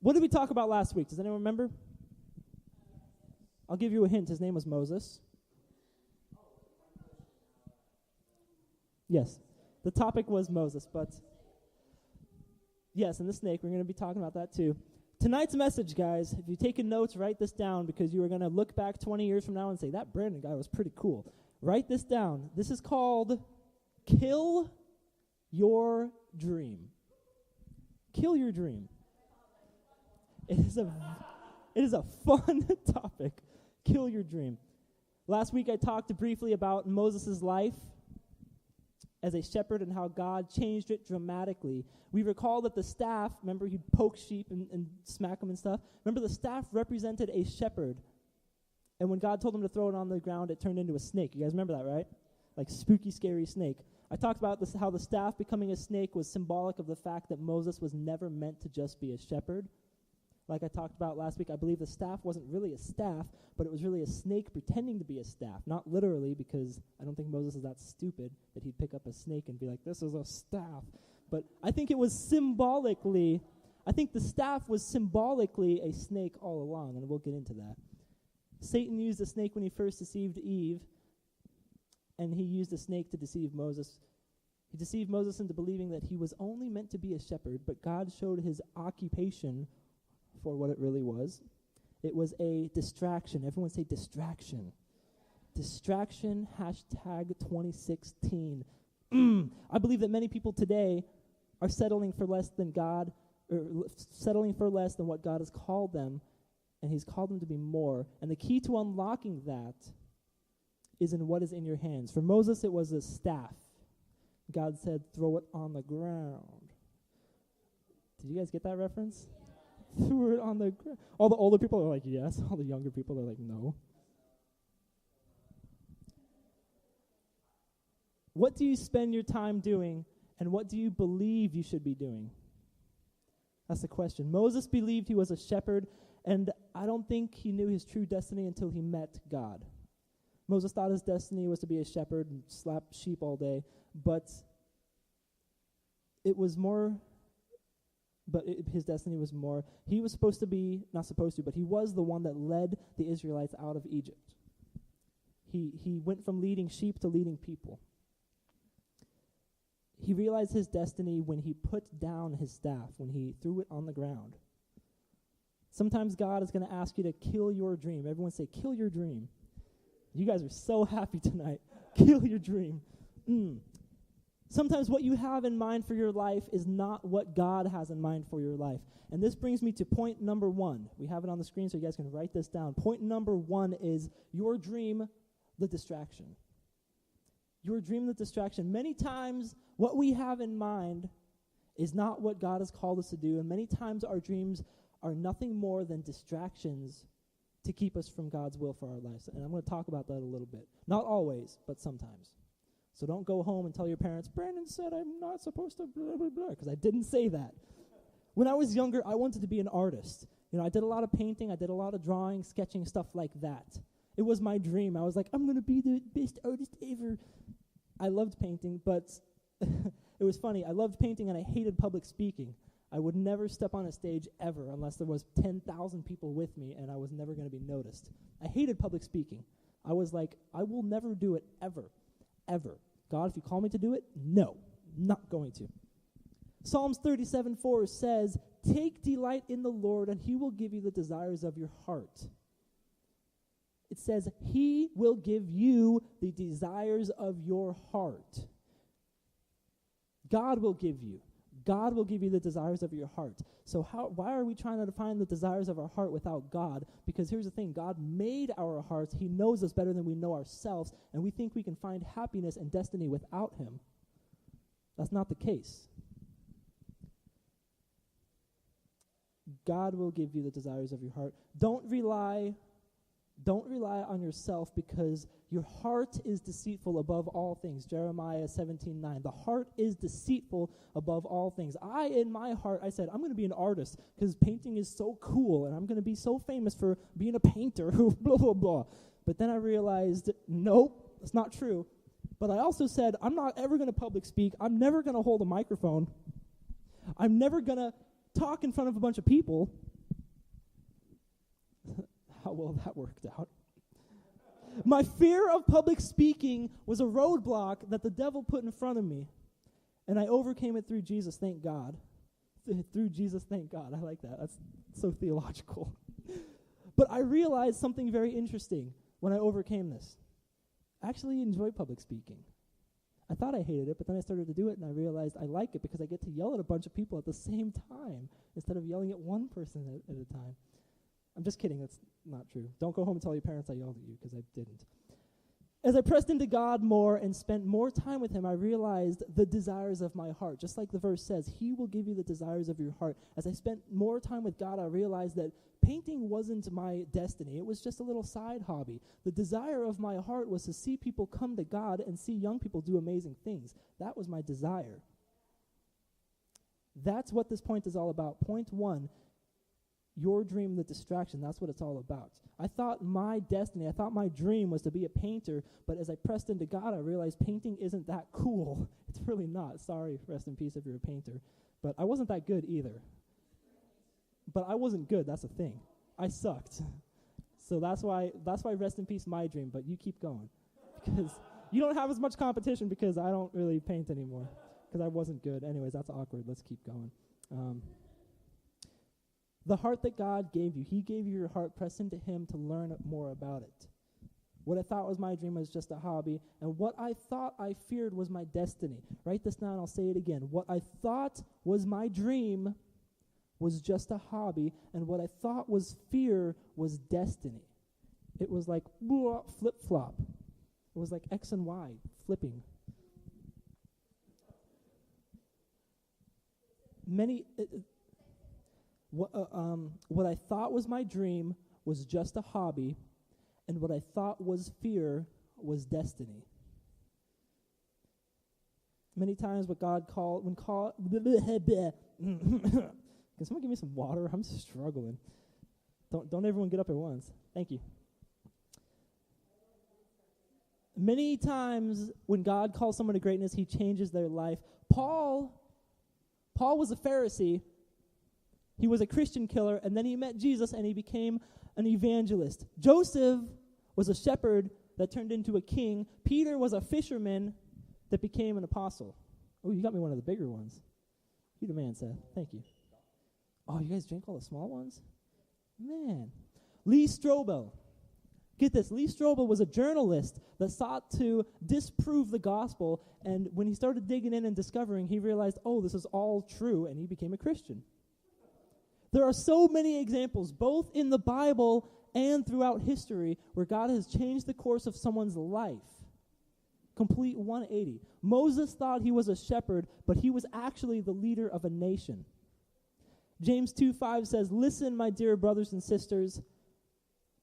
What did we talk about last week? Does anyone remember? I'll give you a hint. His name was Moses. Yes. The topic was Moses, but yes, and the snake. We're going to be talking about that too. Tonight's message, guys, if you're taking notes, write this down because you are going to look back 20 years from now and say, that Brandon guy was pretty cool. Write this down. This is called Kill Your Dream. Kill your dream. It is a fun topic. Kill your dream. Last week I talked briefly about Moses' life as a shepherd and how God changed it dramatically. We recall that the staff, remember he'd poke sheep and smack them and stuff. Remember the staff represented a shepherd. And when God told him to throw it on the ground, it turned into a snake. You guys remember that, right? Like spooky, scary snake. I talked about this, how the staff becoming a snake was symbolic of the fact that Moses was never meant to just be a shepherd. Like I talked about last week, I believe the staff wasn't really a staff, but it was really a snake pretending to be a staff. Not literally, because I don't think Moses is that stupid that he'd pick up a snake and be like, this is a staff. But I think it was symbolically, I think the staff was symbolically a snake all along, and we'll get into that. Satan used a snake when he first deceived Eve, and he used a snake to deceive Moses. He deceived Moses into believing that he was only meant to be a shepherd, but God showed his occupation for what it really was. It was a distraction. Everyone say distraction. Distraction, #2016. I believe that many people today are settling for less than God, or settling for less than what God has called them, and he's called them to be more. And the key to unlocking that is in what is in your hands. For Moses, it was a staff. God said, throw it on the ground. Did you guys get that reference? Threw it on the ground. All the older people are like, yes. All the younger people are like, no. What do you spend your time doing, and what do you believe you should be doing? That's the question. Moses believed he was a shepherd, and I don't think he knew his true destiny until he met God. Moses thought his destiny was to be a shepherd and slap sheep all day, but it was more... his destiny was more. He was supposed to be, not supposed to, but he was the one that led the Israelites out of Egypt. He went from leading sheep to leading people. He realized his destiny when he put down his staff, when he threw it on the ground. Sometimes God is going to ask you to kill your dream. Everyone say, kill your dream. You guys are so happy tonight. Kill your dream. Sometimes what you have in mind for your life is not what God has in mind for your life. And this brings me to point number 1. We have it on the screen so you guys can write this down. Point number 1 is your dream, the distraction. Your dream, the distraction. Many times what we have in mind is not what God has called us to do. And many times our dreams are nothing more than distractions to keep us from God's will for our lives. And I'm going to talk about that a little bit. Not always, but sometimes. So don't go home and tell your parents, Brandon said I'm not supposed to blah, blah, blah, because I didn't say that. When I was younger, I wanted to be an artist. I did a lot of painting, I did a lot of drawing, sketching, stuff like that. It was my dream. I was like, I'm going to be the best artist ever. I loved painting, but it was funny. I loved painting and I hated public speaking. I would never step on a stage ever unless there was 10,000 people with me and I was never going to be noticed. I hated public speaking. I was like, I will never do it ever. Ever. God, if you call me to do it, no, not going to. Psalms 37:4 says, take delight in the Lord and he will give you the desires of your heart. It says, he will give you the desires of your heart. God will give you. God will give you the desires of your heart. So why are we trying to find the desires of our heart without God? Because here's the thing. God made our hearts. He knows us better than we know ourselves, and we think we can find happiness and destiny without him. That's not the case. God will give you the desires of your heart. Don't rely on yourself because your heart is deceitful above all things. Jeremiah 17:9. The heart is deceitful above all things. In my heart, I said, I'm going to be an artist because painting is so cool and I'm going to be so famous for being a painter, blah, blah, blah. But then I realized, nope, that's not true. But I also said, I'm not ever going to public speak. I'm never going to hold a microphone. I'm never going to talk in front of a bunch of people. how well that worked out. My fear of public speaking was a roadblock that the devil put in front of me, and I overcame it through Jesus, thank God. Through Jesus, thank God. I like that. That's so theological. But I realized something very interesting when I overcame this. I actually enjoy public speaking. I thought I hated it, but then I started to do it, and I realized I like it because I get to yell at a bunch of people at the same time instead of yelling at one person at a time. I'm just kidding. That's not true. Don't go home and tell your parents I yelled at you, because I didn't. As I pressed into God more and spent more time with him, I realized the desires of my heart. Just like the verse says, he will give you the desires of your heart. As I spent more time with God, I realized that painting wasn't my destiny. It was just a little side hobby. The desire of my heart was to see people come to God and see young people do amazing things. That was my desire. That's what this point is all about. Point 1, your dream, the distraction, that's what it's all about. I thought my destiny, I thought my dream was to be a painter, but as I pressed into God, I realized painting isn't that cool. It's really not. Sorry, rest in peace if you're a painter. But I wasn't that good either. But I wasn't good, that's the thing. I sucked. So that's why rest in peace my dream, but you keep going. Because you don't have as much competition because I don't really paint anymore. Because I wasn't good. Anyways, that's awkward. Let's keep going. The heart that God gave you, he gave you your heart. Press into him to learn more about it. What I thought was my dream was just a hobby, and what I thought I feared was my destiny. Write this down, I'll say it again. What I thought was my dream was just a hobby, and what I thought was fear was destiny. It was like flip-flop. It was like X and Y, flipping. What I thought was my dream was just a hobby, and what I thought was fear was destiny. Many times what God called, can someone give me some water? I'm struggling. Don't everyone get up at once. Thank you. Many times when God calls someone to greatness, he changes their life. Paul was a Pharisee. He was a Christian killer, and then he met Jesus, and he became an evangelist. Joseph was a shepherd that turned into a king. Peter was a fisherman that became an apostle. Oh, you got me one of the bigger ones. You the man, Seth. Thank you. Oh, you guys drink all the small ones? Man. Lee Strobel. Get this. Lee Strobel was a journalist that sought to disprove the gospel, and when he started digging in and discovering, he realized, oh, this is all true, and he became a Christian. There are so many examples, both in the Bible and throughout history, where God has changed the course of someone's life. Complete 180. Moses thought he was a shepherd, but he was actually the leader of a nation. James 2:5 says, "Listen, my dear brothers and sisters,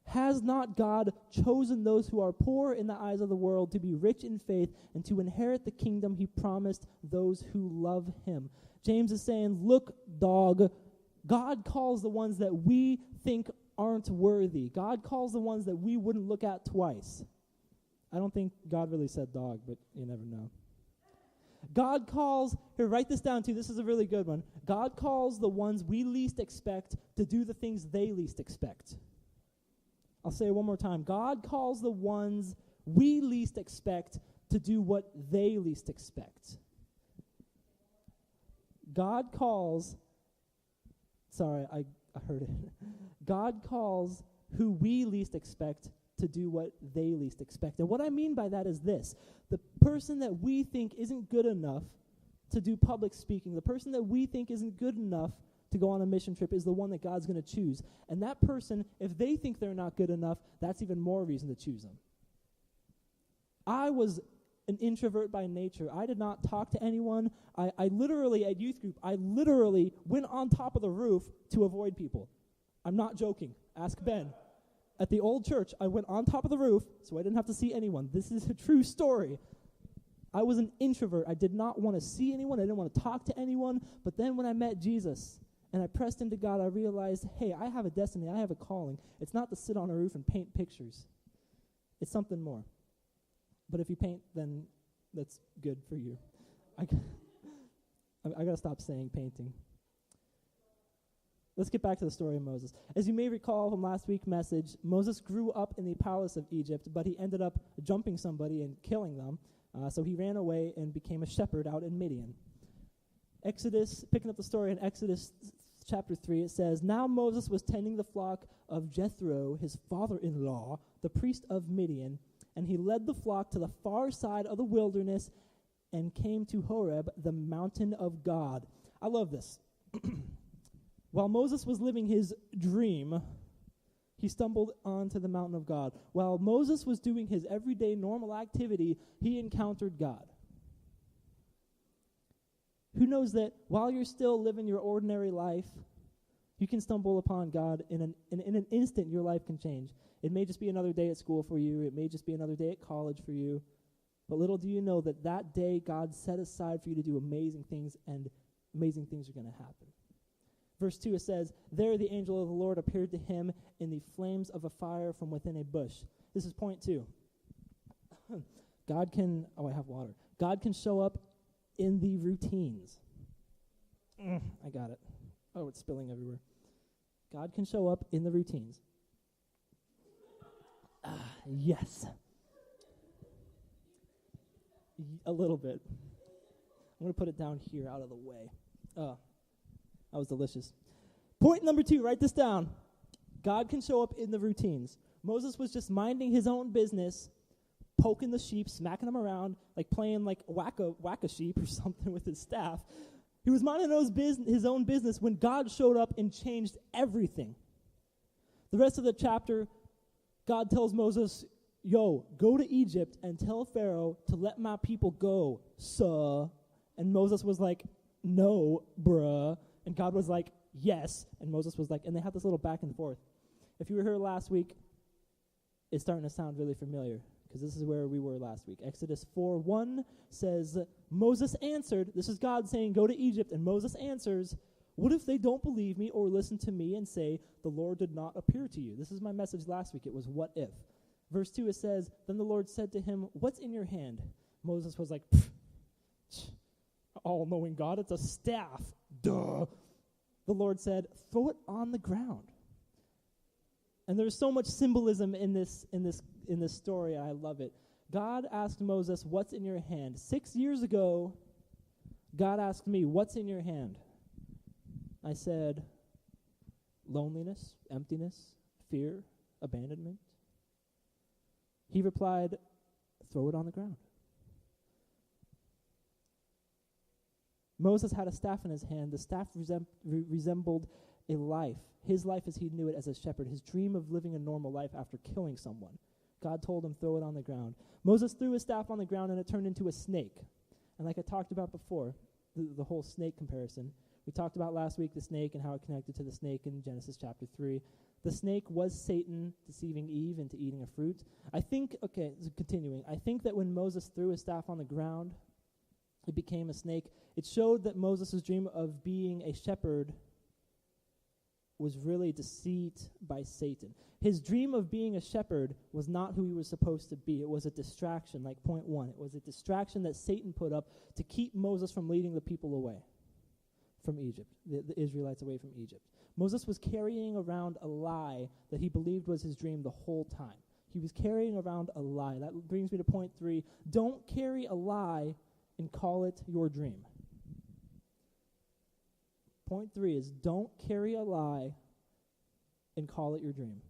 has not God chosen those who are poor in the eyes of the world to be rich in faith and to inherit the kingdom he promised those who love him?" James is saying, look, dog, God calls the ones that we think aren't worthy. God calls the ones that we wouldn't look at twice. I don't think God really said dog, but you never know. God calls, here, write this down too, this is a really good one. God calls the ones we least expect to do the things they least expect. I'll say it one more time. God calls the ones we least expect to do what they least expect. God calls, I heard it. God calls who we least expect to do what they least expect. And what I mean by that is this. The person that we think isn't good enough to do public speaking, the person that we think isn't good enough to go on a mission trip is the one that God's going to choose. And that person, if they think they're not good enough, that's even more reason to choose them. I was an introvert by nature. I did not talk to anyone. I literally, at youth group, went on top of the roof to avoid people. I'm not joking. Ask Ben. At the old church, I went on top of the roof so I didn't have to see anyone. This is a true story. I was an introvert. I did not want to see anyone. I didn't want to talk to anyone. But then when I met Jesus and I pressed into God, I realized, hey, I have a destiny. I have a calling. It's not to sit on a roof and paint pictures. It's something more. But if you paint, then that's good for you. I got to stop saying painting. let's get back to the story of Moses. As you may recall from last week's message, Moses grew up in the palace of Egypt, but he ended up jumping somebody and killing them. So he ran away and became a shepherd out in Midian. Picking up the story in Exodus chapter 3, it says, "Now Moses was tending the flock of Jethro, his father-in-law, the priest of Midian, and he led the flock to the far side of the wilderness and came to Horeb, the mountain of God." I love this. While Moses was living his dream, he stumbled onto the mountain of God. While Moses was doing his everyday normal activity, he encountered God. Who knows that while you're still living your ordinary life, you can stumble upon God in an instant. Your life can change. It may just be another day at school for you. It may just be another day at college for you. But little do you know that that day God set aside for you to do amazing things, and amazing things are going to happen. Verse 2, it says, "There the angel of the Lord appeared to him in the flames of a fire from within a bush." This is point 2. God can show up in the routines. I got it. Oh, it's spilling everywhere. God can show up in the routines. Yes. A little bit. I'm going to put it down here out of the way. That was delicious. Point number 2, write this down. God can show up in the routines. Moses was just minding his own business, poking the sheep, smacking them around, like playing like whack a sheep or something with his staff. He was minding his own business when God showed up and changed everything. The rest of the chapter, God tells Moses, go to Egypt and tell Pharaoh to let my people go, suh. And Moses was like, no, bruh. And God was like, yes. And Moses was like, and they had this little back and forth. If you were here last week, it's starting to sound really familiar, because this is where we were last week. Exodus 4:1 says, Moses answered, this is God saying, go to Egypt, and Moses answers, what if they don't believe me or listen to me and say, the Lord did not appear to you? This is my message last week. It was, what if? Verse 2, it says, then the Lord said to him, what's in your hand? Moses was like, all-knowing God, it's a staff. Duh. The Lord said, throw it on the ground. And there's so much symbolism in this story, and I love it. God asked Moses, what's in your hand? 6 years ago, God asked me, what's in your hand? I said, loneliness, emptiness, fear, abandonment. He replied, throw it on the ground. Moses had a staff in his hand. The staff resembled a life. His life as he knew it as a shepherd. His dream of living a normal life after killing someone. God told him, throw it on the ground. Moses threw his staff on the ground and it turned into a snake. And like I talked about before, the whole snake comparison, we talked about last week the snake and how it connected to the snake in Genesis chapter 3. The snake was Satan deceiving Eve into eating a fruit. Continuing. I think that when Moses threw his staff on the ground, it became a snake. It showed that Moses' dream of being a shepherd was really deceit by Satan. His dream of being a shepherd was not who he was supposed to be. It was a distraction, like point 1. It was a distraction that Satan put up to keep Moses from leading the people away from Egypt, the Israelites away from Egypt. Moses was carrying around a lie that he believed was his dream the whole time. He was carrying around a lie. That brings me to point 3. Don't carry a lie and call it your dream. Point 3 is don't carry a lie and call it your dream.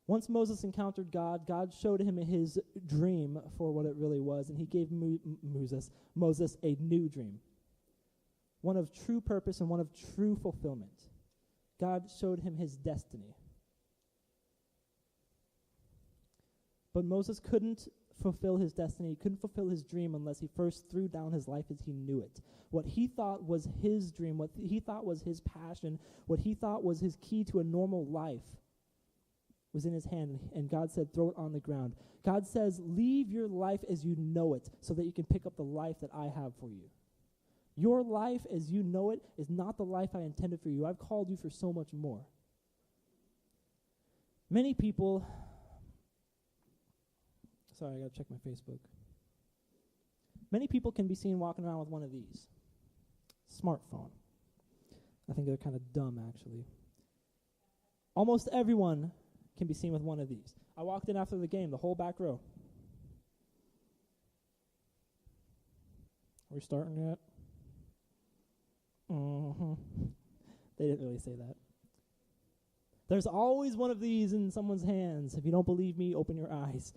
Once Moses encountered God, God showed him his dream for what it really was, and he gave Moses a new dream, one of true purpose and one of true fulfillment. God showed him his destiny. But Moses couldn't fulfill his destiny, he couldn't fulfill his dream unless he first threw down his life as he knew it. What he thought was his dream, what he thought was his passion, what he thought was his key to a normal life was in his hand, and God said, throw it on the ground. God says, leave your life as you know it so that you can pick up the life that I have for you. Your life as you know it is not the life I intended for you. I've called you for so much more. Many people... Sorry, I got to check my Facebook. Many people can be seen walking around with one of these. Smartphone. I think they're kind of dumb, actually. Almost everyone can be seen with one of these. I walked in after the game, the whole back row. We're starting yet? They didn't really say that. There's always one of these in someone's hands. If you don't believe me, open your eyes.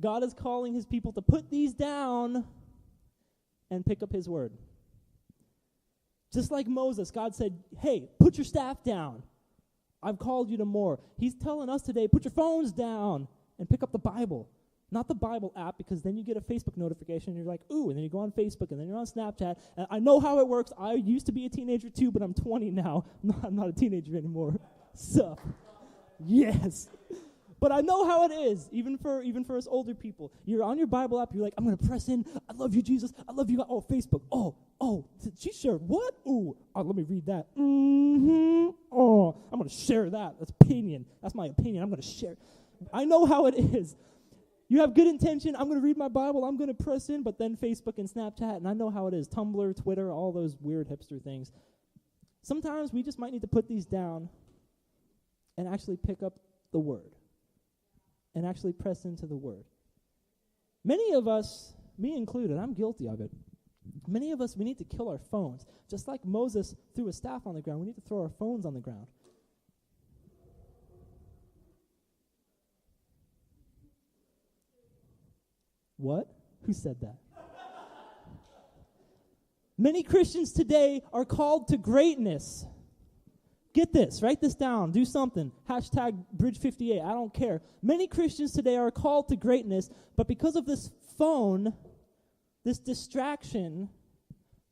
God is calling his people to put these down and pick up his word. Just like Moses, God said, hey, put your staff down. I've called you to more. He's telling us today, put your phones down and pick up the Bible. Not the Bible app, because then you get a Facebook notification and you're like, ooh, and then you go on Facebook and then you're on Snapchat. And I know how it works. I used to be a teenager too, but I'm 20 now. I'm not a teenager anymore. So, yes. But I know how it is, even for us older people. You're on your Bible app, you're like, I'm going to press in. I love you, Jesus. I love you. Oh, Facebook. Oh, she shared what? Ooh, let me read that. Oh, I'm going to share that. That's opinion. That's my opinion. I'm going to share. I know how it is. You have good intention. I'm going to read my Bible. I'm going to press in, but then Facebook and Snapchat, and I know how it is. Tumblr, Twitter, all those weird hipster things. Sometimes we just might need to put these down and actually pick up the word and actually press into the word. Many of us, me included, I'm guilty of it. Many of us, we need to kill our phones. Just like Moses threw a staff on the ground, we need to throw our phones on the ground. What? Who said that? Many Christians today are called to greatness. Get this, write this down, do something. Hashtag Bridge58, I don't care. Many Christians today are called to greatness, but because of this phone, this distraction,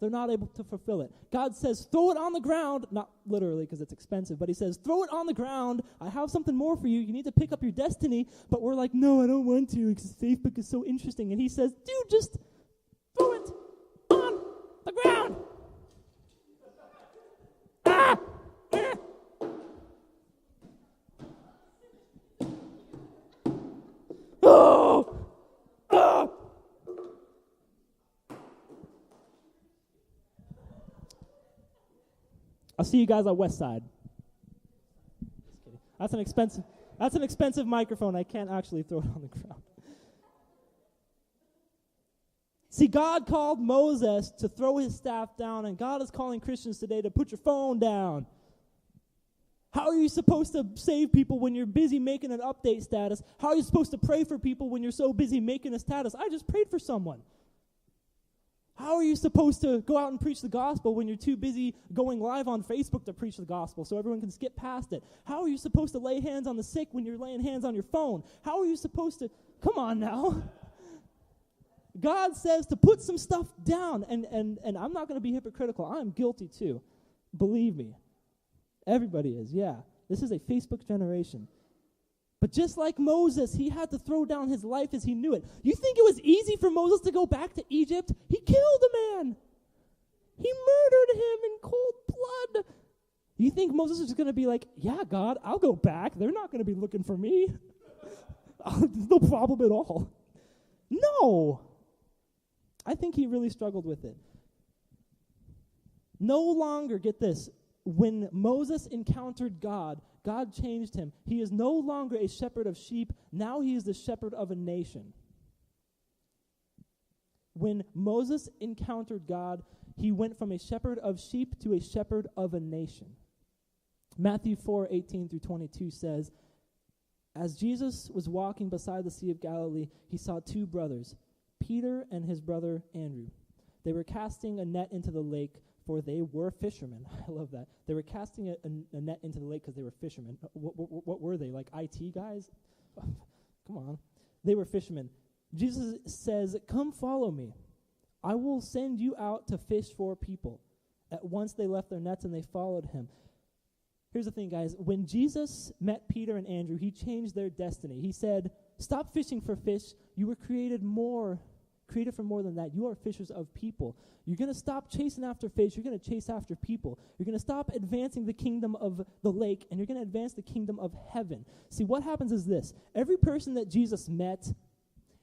they're not able to fulfill it. God says, throw it on the ground, not literally because it's expensive, but he says, throw it on the ground. I have something more for you. You need to pick up your destiny. But we're like, no, I don't want to because Facebook is so interesting. And he says, dude, just throw it on the ground. Ah! Oh! Oh! I'll see you guys on West Side. Just kidding. That's an expensive microphone. I can't actually throw it on the ground. See, God called Moses to throw his staff down, and God is calling Christians today to put your phone down. How are you supposed to save people when you're busy making an update status? How are you supposed to pray for people when you're so busy making a status? I just prayed for someone. How are you supposed to go out and preach the gospel when you're too busy going live on Facebook to preach the gospel so everyone can skip past it? How are you supposed to lay hands on the sick when you're laying hands on your phone? How are you supposed to... Come on now. God says to put some stuff down, and I'm not going to be hypocritical. I'm guilty too. Believe me. Everybody is, yeah. This is a Facebook generation. But just like Moses, he had to throw down his life as he knew it. You think it was easy for Moses to go back to Egypt? He killed a man. He murdered him in cold blood. You think Moses is going to be like, yeah, God, I'll go back. They're not going to be looking for me. No problem at all. No. I think he really struggled with it. No longer, get this, when Moses encountered God, God changed him. He is no longer a shepherd of sheep. Now he is the shepherd of a nation. When Moses encountered God, he went from a shepherd of sheep to a shepherd of a nation. Matthew 4:18-22 says, as Jesus was walking beside the Sea of Galilee, he saw two brothers, Peter and his brother Andrew. They were casting a net into the lake, for they were fishermen. I love that. They were casting a net into the lake because they were fishermen. What were they, like IT guys? Come on. They were fishermen. Jesus says, come follow me. I will send you out to fish for people. At once they left their nets and they followed him. Here's the thing, guys. When Jesus met Peter and Andrew, he changed their destiny. He said, stop fishing for fish. You were created for more than that. You are fishers of people. You're going to stop chasing after fish. You're going to chase after people. You're going to stop advancing the kingdom of the lake, and you're going to advance the kingdom of heaven. See, what happens is this. Every person that Jesus met,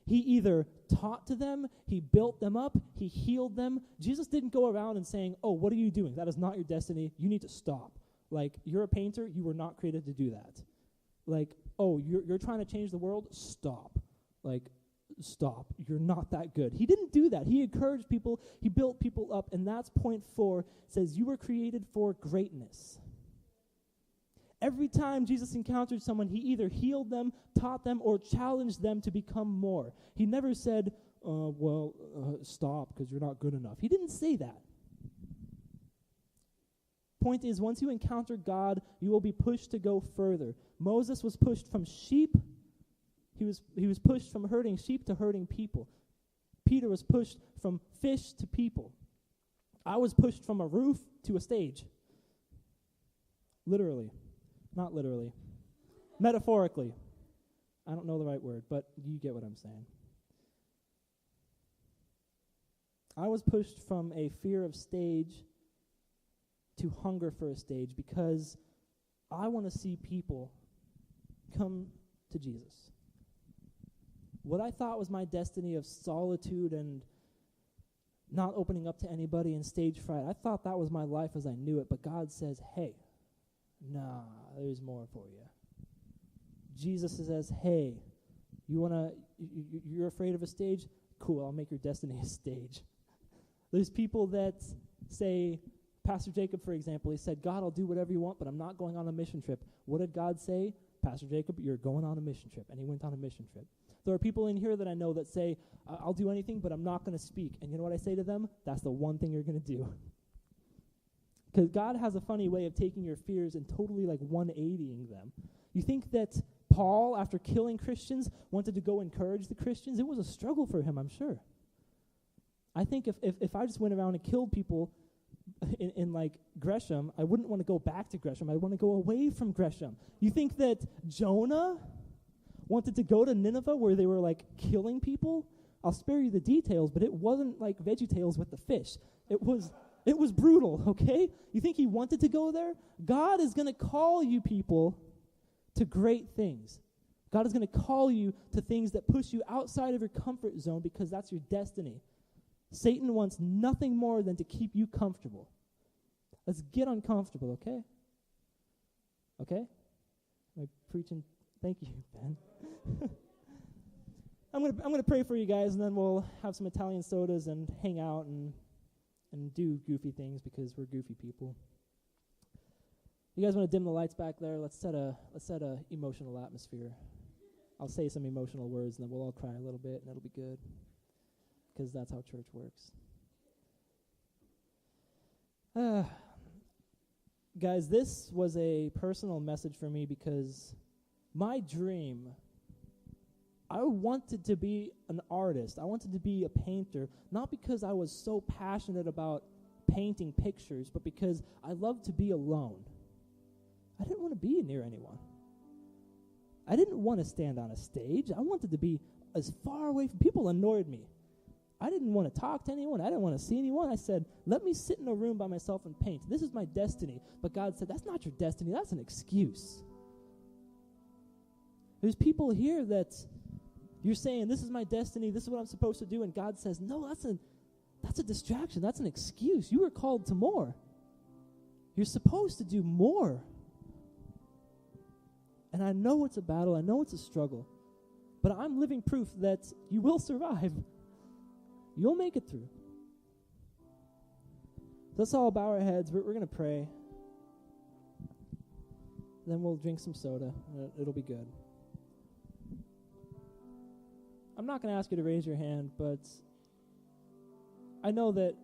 He either taught to them, he built them up, he healed them. Jesus didn't go around and saying, oh, what are you doing? That is not your destiny. You need to stop. Like, you're a painter. You were not created to do that. Like, oh, you're trying to change the world? Stop. Like, stop. You're not that good. He didn't do that. He encouraged people. He built people up. And that's point 4. It says, you were created for greatness. Every time Jesus encountered someone, he either healed them, taught them, or challenged them to become more. He never said, stop because you're not good enough. He didn't say that. Point is, once you encounter God, you will be pushed to go further. Moses was pushed from sheep. He was pushed from herding sheep to herding people. Peter was pushed from fish to people. I was pushed from a roof to a stage. Literally. Not literally. Metaphorically. I don't know the right word, but you get what I'm saying. I was pushed from a fear of stage to hunger for a stage because I want to see people come to Jesus. What I thought was my destiny of solitude and not opening up to anybody and stage fright, I thought that was my life as I knew it, but God says, hey, nah, there's more for you. Jesus says, hey, you're afraid of a stage? Cool, I'll make your destiny a stage. There's people that say, Pastor Jacob, for example, he said, God, I'll do whatever you want, but I'm not going on a mission trip. What did God say? Pastor Jacob, you're going on a mission trip. And he went on a mission trip. There are people in here that I know that say, I'll do anything, but I'm not going to speak. And you know what I say to them? That's the one thing you're going to do. Because God has a funny way of taking your fears and totally like 180ing them. You think that Paul, after killing Christians, wanted to go encourage the Christians? It was a struggle for him, I'm sure. I think if I just went around and killed people in like Gresham, I wouldn't want to go back to Gresham. I want to go away from Gresham. You think that Jonah wanted to go to Nineveh where they were like killing people? I'll spare you the details, but it wasn't like VeggieTales with the fish. It was brutal, okay? You think he wanted to go there? God is going to call you people to great things. God is going to call you to things that push you outside of your comfort zone because that's your destiny. Satan wants nothing more than to keep you comfortable. Let's get uncomfortable, okay? Okay? Am I preaching? Thank you, Ben. I'm gonna pray for you guys, and then we'll have some Italian sodas and hang out and do goofy things because we're goofy people. You guys want to dim the lights back there? Let's set a emotional atmosphere. I'll say some emotional words, and then we'll all cry a little bit, and it'll be good. Because that's how church works. Guys, this was a personal message for me because my dream, I wanted to be an artist. I wanted to be a painter, not because I was so passionate about painting pictures, but because I loved to be alone. I didn't want to be near anyone. I didn't want to stand on a stage. I wanted to be as far away from people. Annoyed me. I didn't want to talk to anyone. I didn't want to see anyone. I said, let me sit in a room by myself and paint. This is my destiny. But God said, that's not your destiny. That's an excuse. There's people here that you're saying, this is my destiny. This is what I'm supposed to do. And God says, no, that's a distraction. That's an excuse. You were called to more. You're supposed to do more. And I know it's a battle. I know it's a struggle. But I'm living proof that you will survive. You'll make it through. Let's all bow our heads. We're going to pray. Then we'll drink some soda. It'll be good. I'm not going to ask you to raise your hand, but I know that